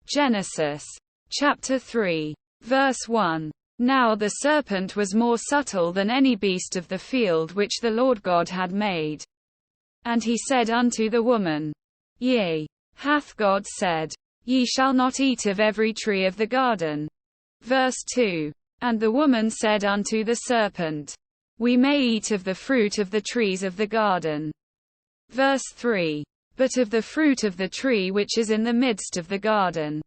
Genesis chapter 3, verse 1. Now the serpent was more subtle than any beast of the field which the Lord God had made. And he said unto the woman, Yea, hath God said, Ye shall not eat of every tree of the garden? Verse 2. And the woman said unto the serpent, We may eat of the fruit of the trees of the garden. Verse 3. But of the fruit of the tree which is in the midst of the garden,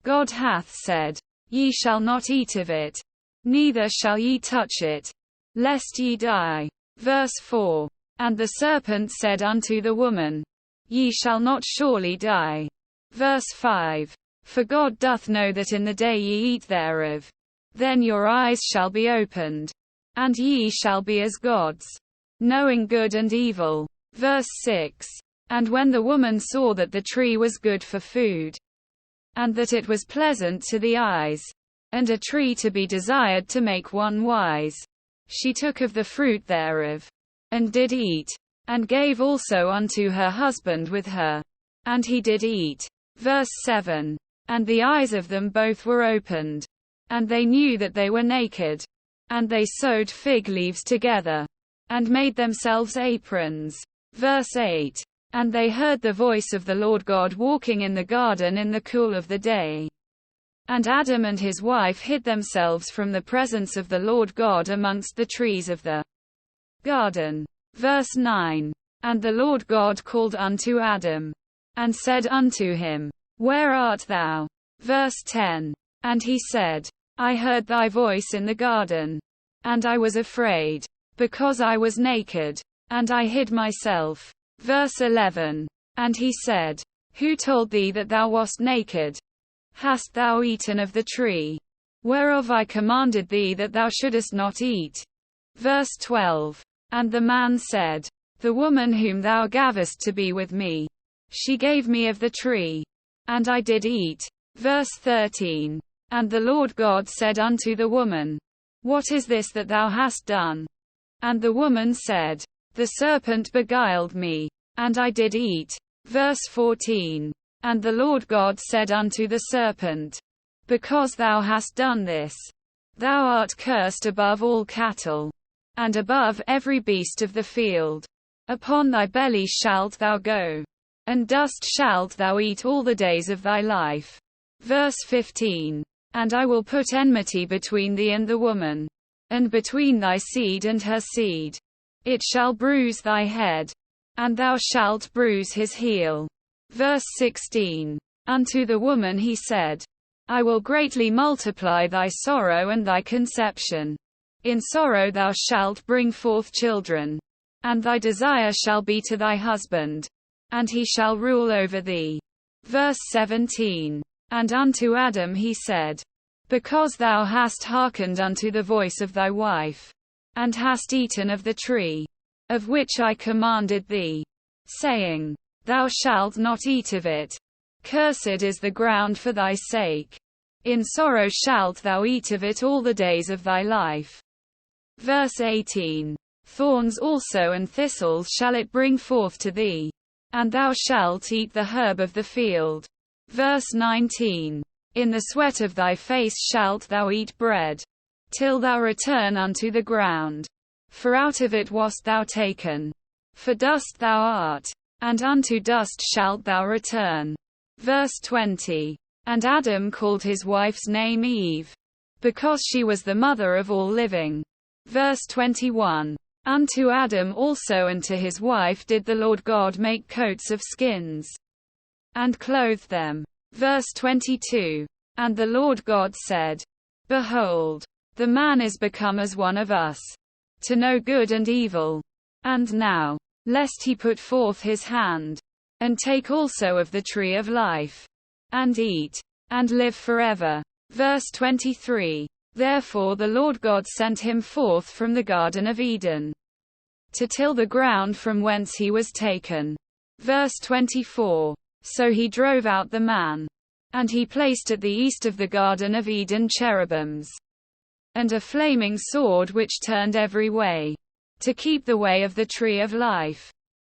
God hath said, Ye shall not eat of it, neither shall ye touch it, lest ye die. Verse 4. And the serpent said unto the woman, Ye shall not surely die. Verse 5. For God doth know that in the day ye eat thereof, then your eyes shall be opened, and ye shall be as gods, knowing good and evil. Verse 6. And when the woman saw that the tree was good for food, and that it was pleasant to the eyes, and a tree to be desired to make one wise, she took of the fruit thereof, and did eat, and gave also unto her husband with her, and he did eat. Verse 7. And the eyes of them both were opened, and they knew that they were naked, and they sewed fig leaves together, and made themselves aprons. Verse 8. And they heard the voice of the Lord God walking in the garden in the cool of the day. And Adam and his wife hid themselves from the presence of the Lord God amongst the trees of the garden. Verse 9. And the Lord God called unto Adam, and said unto him, Where art thou? Verse 10. And he said, I heard thy voice in the garden, and I was afraid, because I was naked, and I hid myself. Verse 11. And he said, Who told thee that thou wast naked? Hast thou eaten of the tree, whereof I commanded thee that thou shouldest not eat? Verse 12. And the man said, The woman whom thou gavest to be with me, she gave me of the tree, and I did eat. Verse 13. And the Lord God said unto the woman, What is this that thou hast done? And the woman said, The serpent beguiled me, and I did eat. Verse 14. And the Lord God said unto the serpent, Because thou hast done this, thou art cursed above all cattle, and above every beast of the field. Upon thy belly shalt thou go, and dust shalt thou eat all the days of thy life. Verse 15. And I will put enmity between thee and the woman, and between thy seed and her seed. It shall bruise thy head, and thou shalt bruise his heel. Verse 16. Unto the woman he said, I will greatly multiply thy sorrow and thy conception. In sorrow thou shalt bring forth children, and thy desire shall be to thy husband, and he shall rule over thee. Verse 17. And unto Adam he said, Because thou hast hearkened unto the voice of thy wife, and hast eaten of the tree, of which I commanded thee, saying, Thou shalt not eat of it. Cursed is the ground for thy sake. In sorrow shalt thou eat of it all the days of thy life. Verse 18. Thorns also and thistles shall it bring forth to thee, and thou shalt eat the herb of the field. Verse 19. In the sweat of thy face shalt thou eat bread, till thou return unto the ground. For out of it wast thou taken. For dust thou art, and unto dust shalt thou return. Verse 20. And Adam called his wife's name Eve, because she was the mother of all living. Verse 21. Unto Adam also and to his wife did the Lord God make coats of skins, and clothed them. Verse 22. And the Lord God said, Behold, the man is become as one of us, to know good and evil. And now, lest he put forth his hand, and take also of the tree of life, and eat, and live forever. Verse 23. Therefore the Lord God sent him forth from the Garden of Eden, to till the ground from whence he was taken. Verse 24. So he drove out the man, and he placed at the east of the Garden of Eden cherubims, and a flaming sword which turned every way, to keep the way of the tree of life.